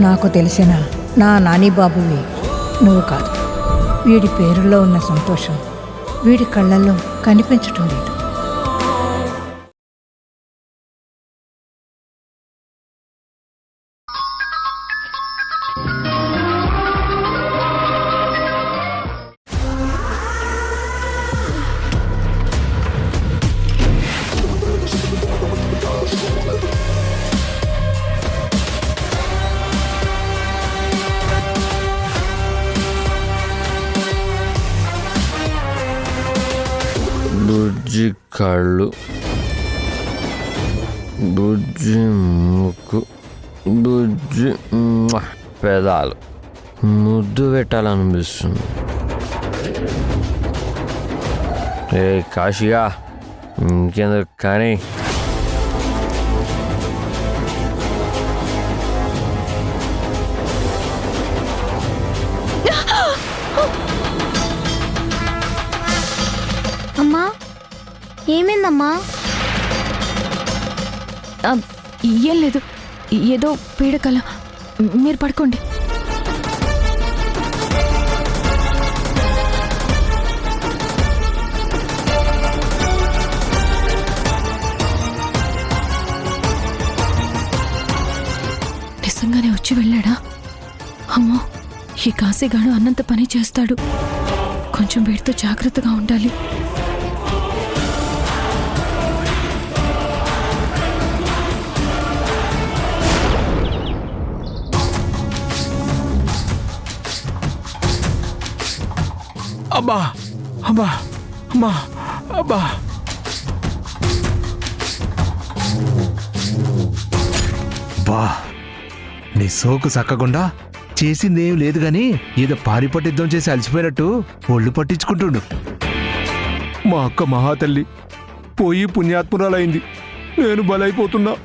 నాకు తెలిసిన నా నాని బాబువి నువ్వు కాదు. వీడి పేరులో ఉన్న సంతోషం వీడి కళ్ళల్లో కనిపించటం లేదు. బుజ్జి కళ్ళు, బుజ్జి ముక్కు, బుజ్జి పెదాలు ముద్దు పెట్టాలనిపిస్తుంది. ఏ కాశిగా ఇంకెందుకు కానీ అమ్మా, ఏమైందమ్మా? ఏం లేదు, ఏదో పీడకల. మీరు పడుకోండి. నిజంగానే వచ్చి వెళ్ళాడా? అమ్మో, ఈ కాశీగాడు అన్నంత పని చేస్తాడు. కొంచెం వీడితో జాగ్రత్తగా ఉండాలి. అబ్బా అబ్బా అమ్మా అబ్బా, బా నీ సోకు సక్కకుండా చేసిందేం లేదు గాని ఏదో పారిపట్టిద్దం చేసి అలసిపోయినట్టు ఒళ్ళు పట్టించుకుంటుండు. మా అక్క మహాతల్లి పోయి పుణ్యాత్మురాలైంది, నేను బలైపోతున్నా.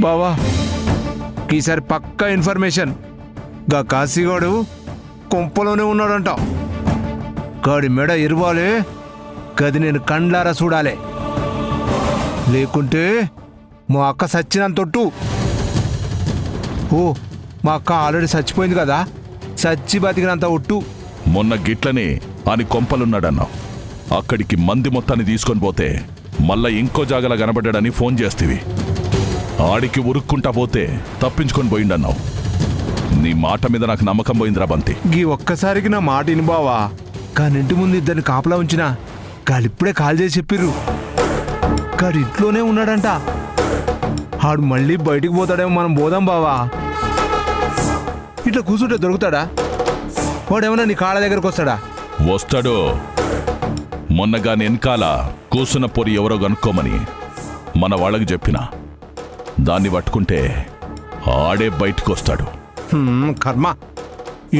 బావా, ఈసారి పక్కా ఇన్ఫర్మేషన్, గా కాశీగాడు కొంపలోనే ఉన్నాడంట. గాడి మెడ ఇరవాలి, గది నేను కండ్లారా చూడాలి. లేకుంటే మా అక్క సచ్చినంతొట్టు. ఓ, మా అక్క ఆల్రెడీ చచ్చిపోయింది కదా, చచ్చి బతికినంత ఒట్టు. మొన్న గిట్లనే అని కొంపలున్నాడన్నావు. అక్కడికి మంది మొత్తాన్ని తీసుకొని పోతే మళ్ళా ఇంకో జాగలా కనబడ్డాడని ఫోన్ చేస్తేవి. ఆడికి ఉరుక్కుంటా పోతే తప్పించుకొని పోయిండన్నావు. నీ మాట మీద నాకు నమ్మకం పోయిందిరా బంతి. గీ ఒక్కసారికి నా మాట ఇనుబావా, కానింటి ముందు ఇద్దరిని కాపలా ఉంచినా గాలిప్పుడే కాల్ చేసి చెప్పిర్రు గాడు ఇంట్లోనే ఉన్నాడంట. ఆడు మళ్ళీ బయటికి పోతాడేమో, మనం పోదాం బావా. ఇట్లా కూర్చుంటే దొరుకుతాడా? వాడేమన్నా నీ కాళ్ళ దగ్గరకు వస్తాడా? వస్తాడు. మొన్నగాని వెనకాల కూసున్న పొరి ఎవరో కనుక్కోమని మన వాళ్ళకి చెప్పినా, దాన్ని పట్టుకుంటే ఆడే బయటకు వస్తాడు. కర్మ,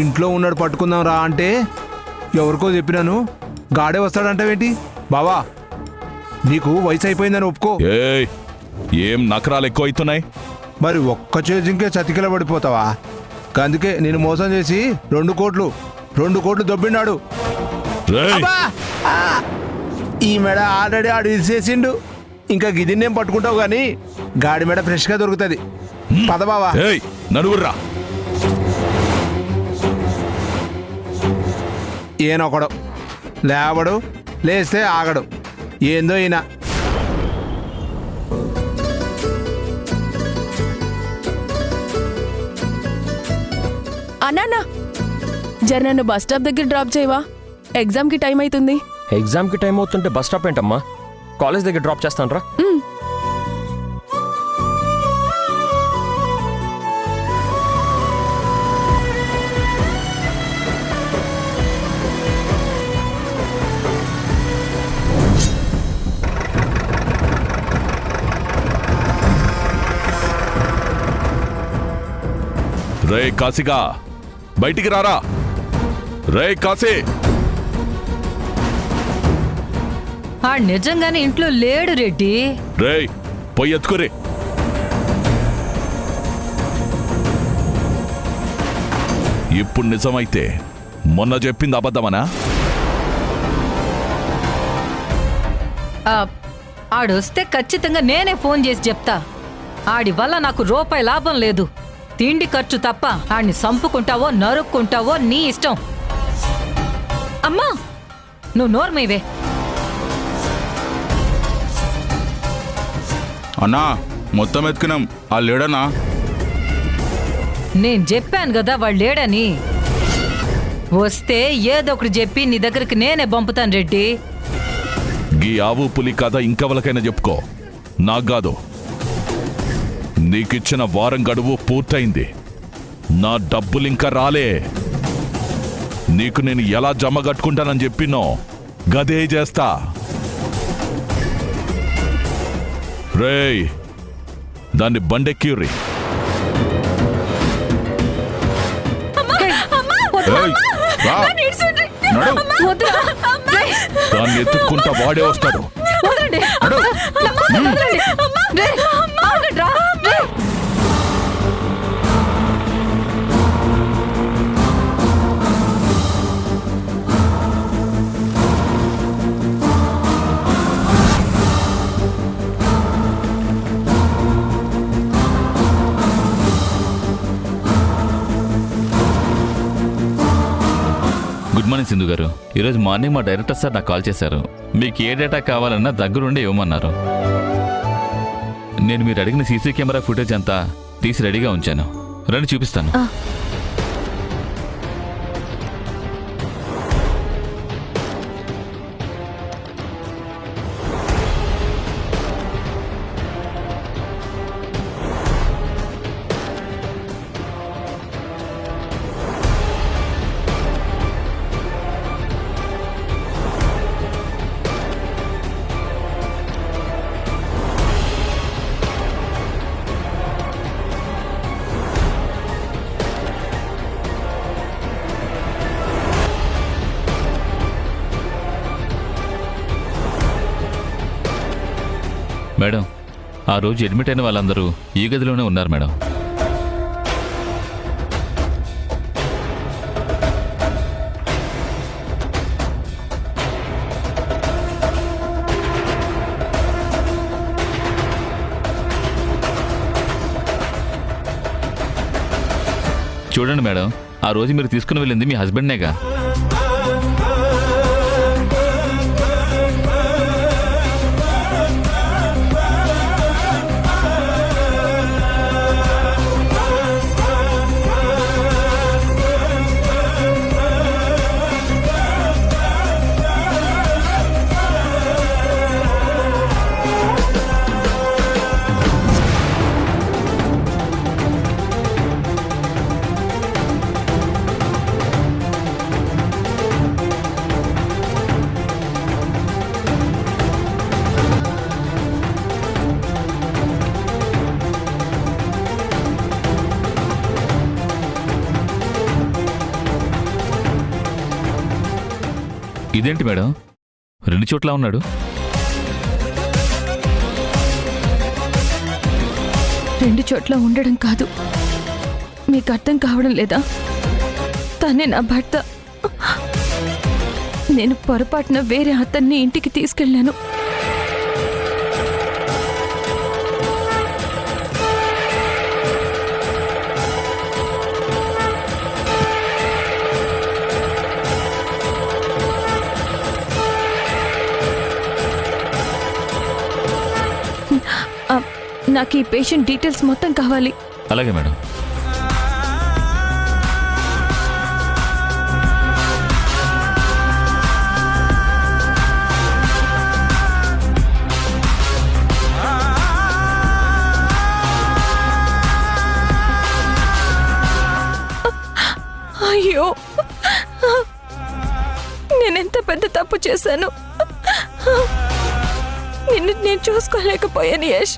ఇంట్లో ఉన్నాడు పట్టుకుందాం రా అంటే ఎవరికో చెప్పినాను, గాడే వస్తాడంటావేంటి బావా? నీకు వయసు అయిపోయిందని ఒప్పుకో. ఏయ్, ఏం నకరాలు ఎక్కువ అవుతున్నాయి? మరి ఒక్క చేజింకే చతికిల పడిపోతావా? అందుకే నేను మోసం చేసి 2 కోట్లు దొబ్బిన్నాడు. ఈ మెడ ఆల్రెడీ ఆడు ఇసేసిండు, ఇంకా గిదిన్నేం పట్టుకుంటావు గాని గాడి మెడ ఫ్రెష్గా దొరుకుతుంది. పద బావా. నలుగుర్రా. ఏనొకడు లేవడు, లేస్తే ఆగడు, ఏందో ఈయన. అన్నా, జర నన్ను బస్ స్టాప్ దగ్గర డ్రాప్ చేయవా? ఎగ్జామ్కి టైం అవుతుంది. ఎగ్జామ్కి టైం అవుతుంటే బస్ స్టాప్ ఏంటమ్మా? కాలేజ్ దగ్గర డ్రాప్ చేస్తాను రా. రే కాశీగా, బయటికి రారా. రే కాశీ. నిజంగానే ఇంట్లో లేడు రెడ్డి. రే పోయి ఎత్తుకురే. ఇప్పుడు నిజమైతే మొన్న చెప్పింది అబద్ధమనా? ఆడొస్తే ఖచ్చితంగా నేనే ఫోన్ చేసి చెప్తా. ఆడి వల్ల నాకు రూపాయి లాభం లేదు. తిండి ఖర్చు తప్ప ఆడిని సంపుకుంటావో నరుక్కుంటావో నీ ఇష్టం. అమ్మా, నువ్వు నోర్మైవే. అన్నా మొత్తం ఎత్తుకున్నాం, ఆ లేడన్నా. నేను చెప్పాను కదా వాడు లేడని. వస్తే ఏదో ఒకటి చెప్పి నీ దగ్గరికి నేనే పంపుతాను రెడ్డి. గీ ఆవు పులి కథ ఇంకెవరికైనా చెప్పుకో, నాకు కాదు. నీకిచ్చిన వారం గడువు పూర్తయింది. నా డబ్బులింకా రాలే. నీకు నేను ఎలా జమ కట్టుకుంటానని చెప్పినో గదే చేస్తా. రేయ్, దాన్ని బండెక్కిర్రి. దాన్ని ఎత్తుక్కుంటా వాడే వస్తాడు. గుడ్ మార్నింగ్ సింధు గారు. ఈరోజు మార్నింగ్ మా డైరెక్టర్ సార్ నాకు కాల్ చేశారు. మీకు ఏ డేటా కావాలన్నా దగ్గరుండి ఇవ్వమన్నారు. నేను మీరు అడిగిన సీసీ కెమెరా ఫుటేజ్ అంతా తీసి రెడీగా ఉంచాను. రండి చూపిస్తాను. మేడం, ఆ రోజు అడ్మిట్ అయిన వాళ్ళందరూ ఈ గదిలోనే ఉన్నారు మేడం. చూడండి మేడం, ఆ రోజు మీరు తీసుకుని వెళ్ళింది మీ హస్బెండ్నేగా. ఇదేంటి మేడం, 2 చోట్ల ఉన్నాడు? రెండు చోట్ల ఉండడం కాదు, మీకు అర్థం కావడం లేదా? తనే నా భర్త. నేను పొరపాటున వేరే అతన్ని ఇంటికి తీసుకెళ్ళాను. నాకు ఈ పేషెంట్ డీటెయిల్స్ మొత్తం కావాలి. అలాగే మేడం. అయ్యో, నేనెంత పెద్ద తప్పు చేశాను. నిన్ను నేను చూసుకోలేకపోయాను యష్.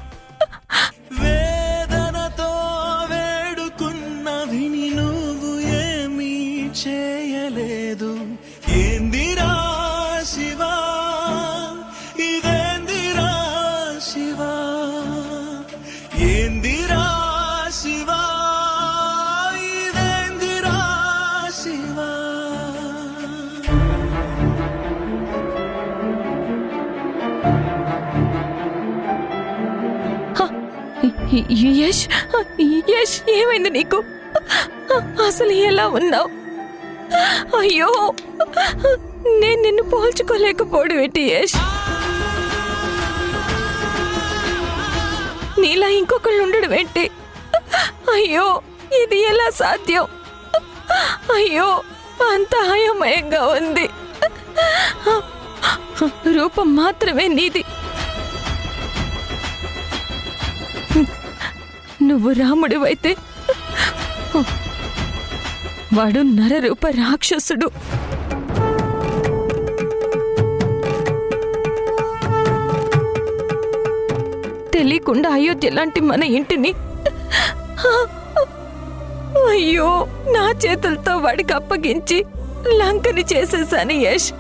వేదనతో వేడుకున్న విని నువ్వు ఏమీ చేయలేదు. ఏందిరా శివా, ఇదేందిరా శివా, ఏందిరా శివా, ఇదేందిరా శివా. యష్, యష్ ఏమైంది నీకు? అసలు ఎలా ఉన్నావు? అయ్యో, నేను నిన్ను పోల్చుకోలేకపోవడం ఏంటి యష్? నీలా ఇంకొకళ్ళు ఉండడం ఏంటి? అయ్యో, ఇది ఎలా సాధ్యం? అయ్యో, అంత అయోమయంగా ఉంది. రూపం మాత్రమే నీది. నువ్వు రాముడివైతే వాడు నరరూప రాక్షసుడు. తెలియకుండా అయోధ్య లాంటి మన ఇంటిని అయ్యో నా చేతులతో వాడికి అప్పగించి లంకని చేసేసాను యష్.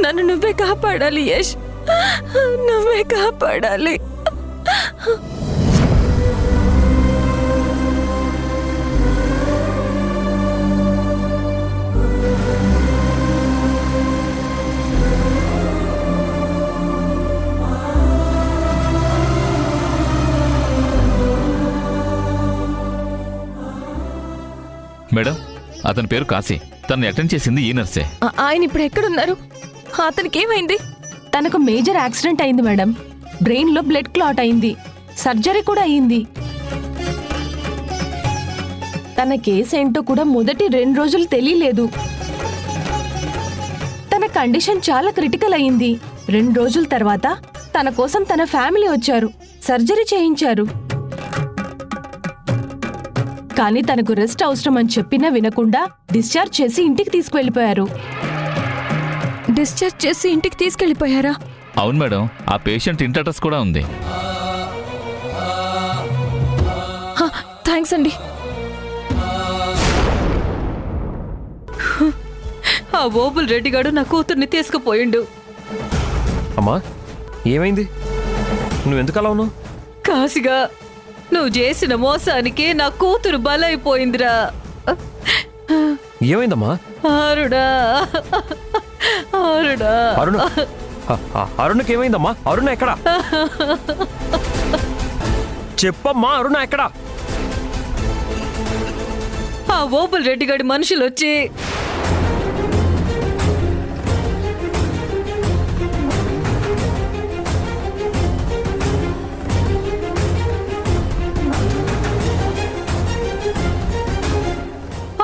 నన్ను నువ్వే కాపాడాలి యష్, నువ్వే కాపాడాలి. మేడం, అతని పేరు కాశీ. తను అటెండ్ చేసింది ఈ నర్సే. ఆయన ఇప్పుడు ఎక్కడున్నారు? అతనికి ఏమైంది? తనకు మేజర్ యాక్సిడెంట్ అయింది మేడం. బ్రెయిన్ లో బ్లడ్ క్లాట్ అయింది, సర్జరీ కూడా అయింది. తన కేసు ఏంటో కూడా మొదటి 2 రోజులు తెలియలేదు. తన కండిషన్ చాలా క్రిటికల్ అయింది. 2 రోజుల తర్వాత తన కోసం తన ఫ్యామిలీ వచ్చారు, సర్జరీ చేయించారు. కానీ తనకు రెస్ట్ అవసరం అని చెప్పినా వినకుండా డిశ్చార్జ్ చేసి ఇంటికి తీసుకువెళ్ళిపోయారు. డిశ్చార్జ్ చేసి ఇంటికి తీసుకెళ్లిపోయారా? అవును మేడం, ఆ పేషెంట్ ఇంటి అడ్రస్ కూడా ఉంది. థ్యాంక్స్ అండి. ఆ ఓబుల్ రెడ్డిగాడు నా కూతుర్ని తీసుకుపోయిండు. అమ్మా, ఏమైంది? నువ్వెందుకు అలా ఉన్నావు? కాసిగా నువ్వు చేసిన మోసానికి నా కూతురు బలైపోయిందిరా. ఏమైందమ్మా? అరుడా, అరుడా, అరుణ, అరుణకి ఏమైందమ్మా? అరుణ ఎక్కడా? చెప్పమ్మా, అరుణ ఎక్కడా? ఆ ఓబుల్ రెడ్డిగాడి మనుషులు వచ్చి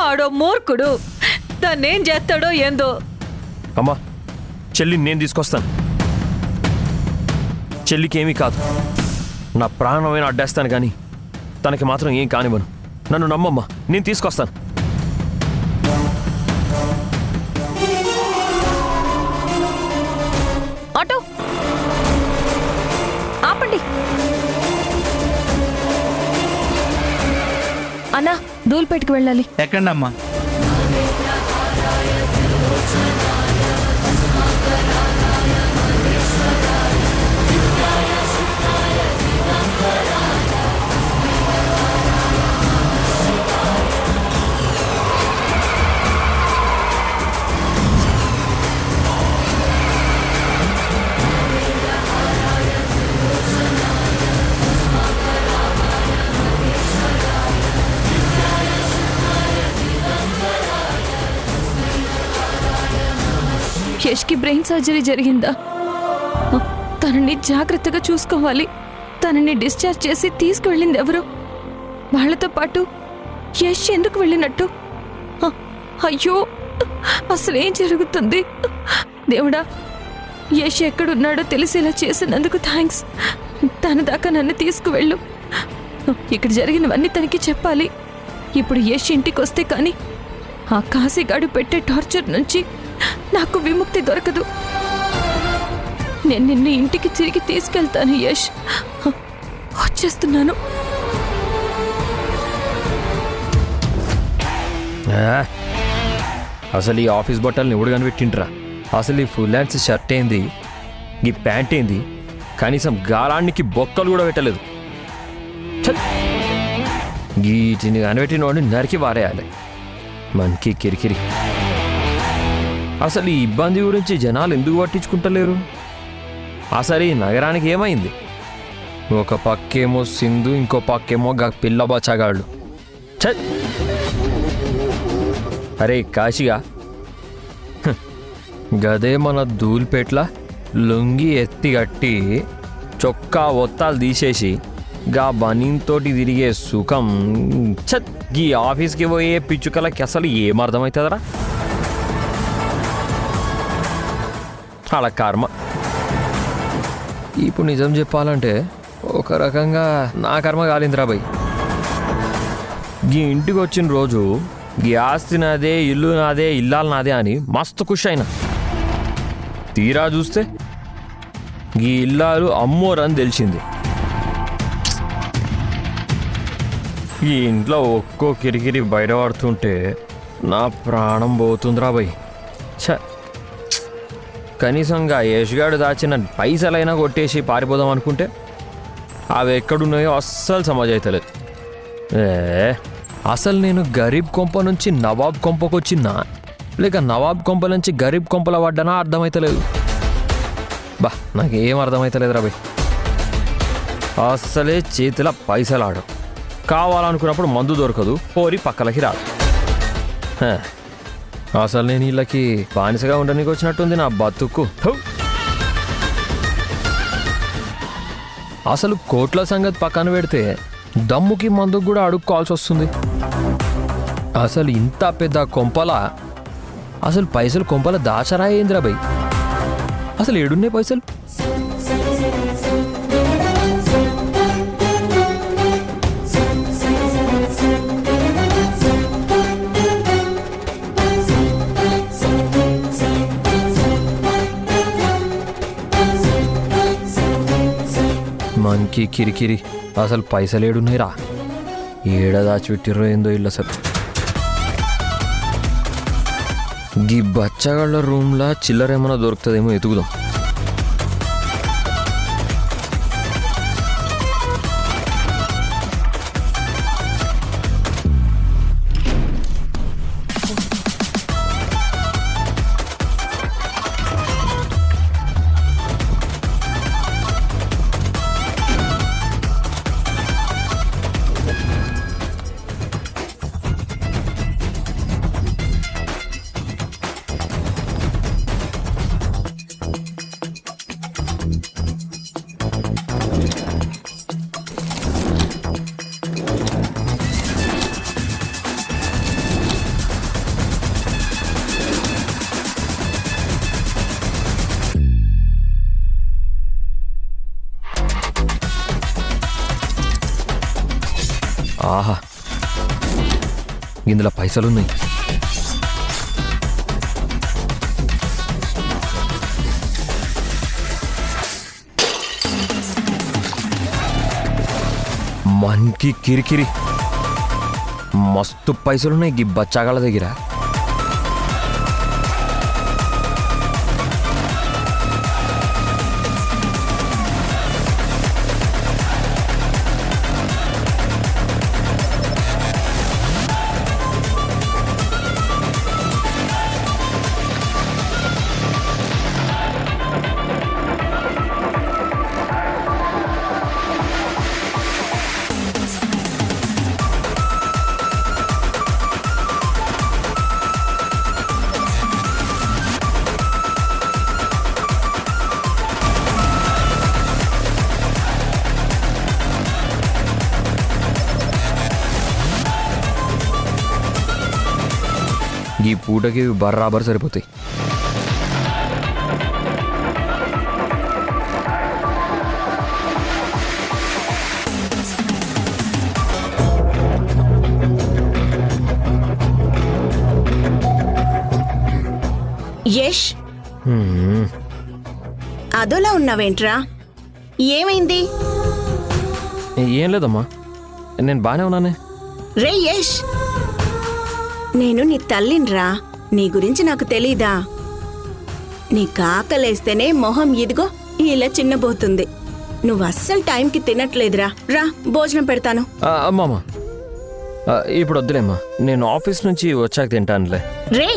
ఆడో మూర్ఖుడు, దాన్నేం చేస్తాడో ఏందో. అమ్మా, చెల్లిని నేను తీసుకొస్తాను. చెల్లికి ఏమీ కాదు. నా ప్రాణమైన అడ్డేస్తాను కానీ తనకి మాత్రం ఏం కానివ్వను. నన్ను నమ్మమ్మా, నేను తీసుకొస్తాను. ఆటో ఆపండి. అన్నా, ధూల్పేటకి వెళ్ళాలి. ఎక్కండమ్మా. యష్కి బ్రెయిన్ సర్జరీ జరిగిందా? తనని జాగ్రత్తగా చూసుకోవాలి. తనని డిశ్చార్జ్ చేసి తీసుకువెళ్ళింది ఎవరు? వాళ్లతో పాటు యష్ ఎందుకు వెళ్ళినట్టు? అయ్యో, అసలేం జరుగుతుంది? దేవుడా, యష్ ఎక్కడున్నాడో తెలిసేలా చేసినందుకు థ్యాంక్స్. తన దాకా నన్ను తీసుకువెళ్ళు. ఇక్కడ జరిగినవన్నీ తనకి చెప్పాలి. ఇప్పుడు యష్ ఇంటికి వస్తే కానీ ఆ కాశీగాడు పెట్టే టార్చర్ నుంచి నాకు విముక్తి దొరకదు. నేను నిన్ను ఇంటికి తిరిగి తీసుకెళ్తాను యష్. వచ్చేస్తున్నాను. అసలు ఈ ఆఫీస్ బట్టలు ఎవడు కనిపెట్టిండ్రా? అసలు ఈ ఫుల్ హ్యాండ్స్ షర్ట్ ఏంది, ఈ ప్యాంట్ ఏంది, కనీసం గాలానికి బొక్కలు కూడా పెట్టలేదు. వీటిని కనిపెట్టిన వాడిని నరికి వారేయాలి. మనకి కిరికిరి. అసలు ఈ ఇబ్బంది గురించి జనాలు ఎందుకు పట్టించుకుంటలేరు? అసలు ఈ నగరానికి ఏమైంది? ఒక పక్కేమో సింధు, ఇంకో పక్కేమో పిల్ల బచ్చగాళ్ళు. ఛ! అరే కాశిగా, గదే మన ధూల్పేట్ల లొంగి ఎత్తిగట్టి చొక్కా ఒత్తాలు తీసేసి గా బనీన్తోటి తిరిగే సుఖం ఛత్! గీ ఆఫీస్కి పోయే పిచ్చుకలకి అసలు ఏమర్థమవుతుందరా? అలా కర్మ. ఇప్పుడు నిజం చెప్పాలంటే ఒక రకంగా నా కర్మ కాలిందిరా భయ్. గీ ఇంటికి వచ్చిన రోజు గీ ఆస్తి నాదే, ఇల్లు నాదే, ఇల్లాలు నాదే అని మస్తు ఖుషి అయినా. తీరా చూస్తే గీ ఇల్లాలు అమ్మోరని తెలిసింది. ఈ ఇంట్లో ఒక్కో కిరికిరి బయటపడుతుంటే నా ప్రాణం పోతుందిరా భయ్. ఛ! కనీసంగా యష్గాడు దాచిన పైసలైనా కొట్టేసి పారిపోదాం అనుకుంటే అవి ఎక్కడున్నాయో అస్సలు సమాజ్ అవుతలేదు. అసలు నేను గరీబ్ కొంప నుంచి నవాబ్ కొంపకు వచ్చినా లేక నవాబ్ కొంప నుంచి గరీబ్ కొంపల పడ్డానా అర్థమవుతలేదు. బా నాకేం అర్థమవుతలేదురా భయ్. అస్సలే చేతిలో పైసలు ఆడు, కావాలనుకున్నప్పుడు మందు దొరకదు, పోరి పక్కలకి రాదు. అసలు నేను వీళ్ళకి బానిసగా ఉండడానికి వచ్చినట్టుంది నా బతుక్కు. అసలు కోట్ల సంగతి పక్కన పెడితే దమ్ముకి మందుకు కూడా అడుక్కోవాల్సి వస్తుంది. అసలు ఇంత పెద్ద కొంపల అసలు పైసలు కొంపల దాచరా ఏంద్రా భయ్? అసలు ఏడున్నాయి పైసలు? మనకి కిరికిరి, అసలు పైసలు ఏడున్నాయిరా? ఏడ దాచిపెట్టిర్రో ఏందో ఇల్లు అసలు. గీ బచ్చగాళ్ళ రూమ్లా చిల్లర ఏమైనా దొరుకుతుందేమో ఎతుకుదాం. ఆహా, ఇందులో పైసలున్నాయి. మనకి కిరికిరి, మస్తు పైసలున్నాయి గీ బచ్చాగాళ్ళ దగ్గర. ఈ పూటకి బర్రాబర్ సరిపోతాయి. యష్, అదోలా ఉన్నావేంట్రా? ఏమైంది? ఏం లేదమ్మా, నేను బాగానే ఉన్నానే. రే యష్, నేను నీ తల్లినిరా, నీ గురించి నాకు తెలీదా? నీ కాకలేస్తేనే మొహం ఇదిగో ఇలా చిన్నబోతుంది. నువ్వు అస్సలు టైంకి తినట్లేదురా. రా, భోజనం పెడతాను. అమ్మమ్మ, ఇప్పుడు వద్దులేమ్మా, నేను ఆఫీస్ నుంచి వచ్చాక తింటానులే. రే,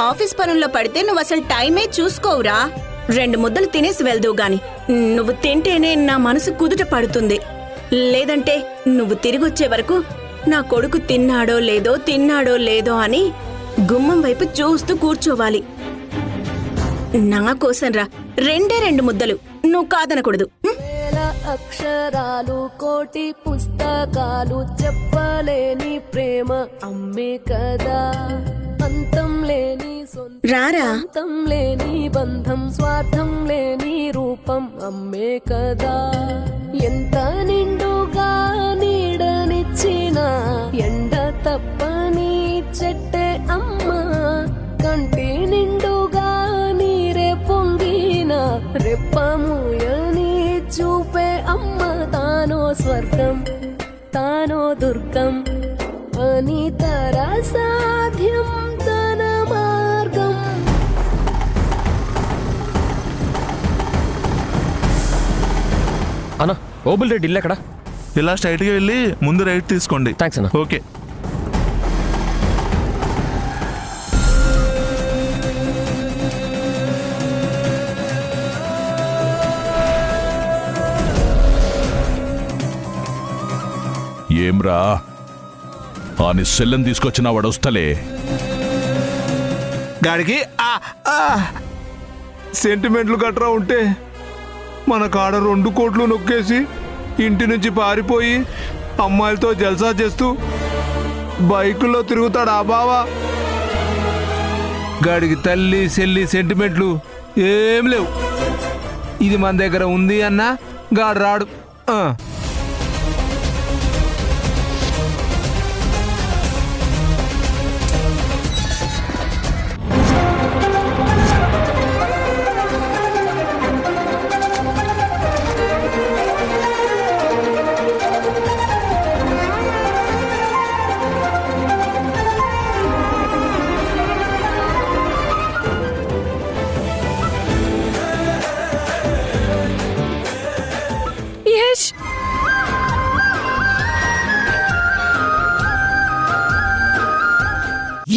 ఆఫీస్ పనుల్లో పడితే నువ్వు అసలు టైమే చూసుకోవురా. 2 ముద్దలు తినేసి వెళ్దువు గాని. నువ్వు తింటేనే నా మనసు కుదుట పడుతుంది. లేదంటే నువ్వు తిరిగొచ్చే వరకు నా కొడుకు తిన్నాడో లేదో అని గుమ్మం వైపు చూస్తూ కూర్చోవాలి. నా కోసం రా, 2 ముద్దలు. నువ్వు కాదనకూడదు. అక్షరాలు కోటి పుస్తకాలు చెప్పలేని ప్రేమ అమ్మే కదా. అంతం లేని రారా, సొంతం లేని బంధం, స్వార్థం లేని రూపం అమ్మే కదా. ఎంత నిండుగా నీడనిచ్చిన ఎండ తప్పని చెట్టే అమ్మ. కంటి నిండుగా నీరే పొంగిన రెప్పముయని చూపే అమ్మ. తానో స్వర్గం తానో దుర్గం అని తర సాధ్యం తన మార్గం. అన్న ఓబుల్ రెడ్డి ఇల్లు ఎక్కడ? ఇలా స్ట్రైట్గా వెళ్ళి ముందు రైట్ తీసుకోండి. థ్యాంక్స్ అన్న. ఓకే. ఏమ్రా అని సెల్లం తీసుకొచ్చిన వాడొస్తలే. గాడికి సెంటిమెంట్లు గట్రా ఉంటే మన కాడ 2 కోట్లు నొక్కేసి ఇంటి నుంచి పారిపోయి అమ్మాయిలతో జల్సా చేస్తూ బైకుల్లో తిరుగుతాడు ఆ బావా. గాడికి తల్లి చెల్లి సెంటిమెంట్లు ఏం లేవు. ఇది మన దగ్గర ఉంది అన్నా గాడు రాడు. Yash,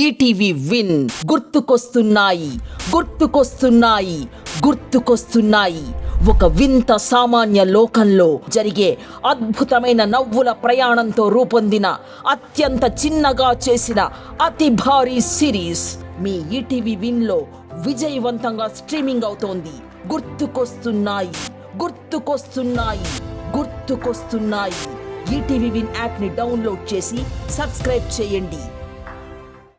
ETV win. గుర్తుకొస్తున్నాయి గుర్తుకొస్తున్నాయి గుర్తుకొస్తున్నాయి. ఒక వింత సామాన్య లోకంలో జరిగే అద్భుతమైన నవ్వుల ప్రయాణంతో రూపొందిన అత్యంత చిన్నగా చేసిన అతి భారీ సిరీస్ మీ ఈటీవీ విన్లో విజయవంతంగా స్ట్రీమింగ్ అవుతోంది. గుర్తుకొస్తున్నాయి గుర్తుకొస్తున్నాయి గుర్తుకొస్తున్నాయి. ఈటీవీ విన్ యాప్ని డౌన్లోడ్ చేసి సబ్స్క్రైబ్ చేయండి.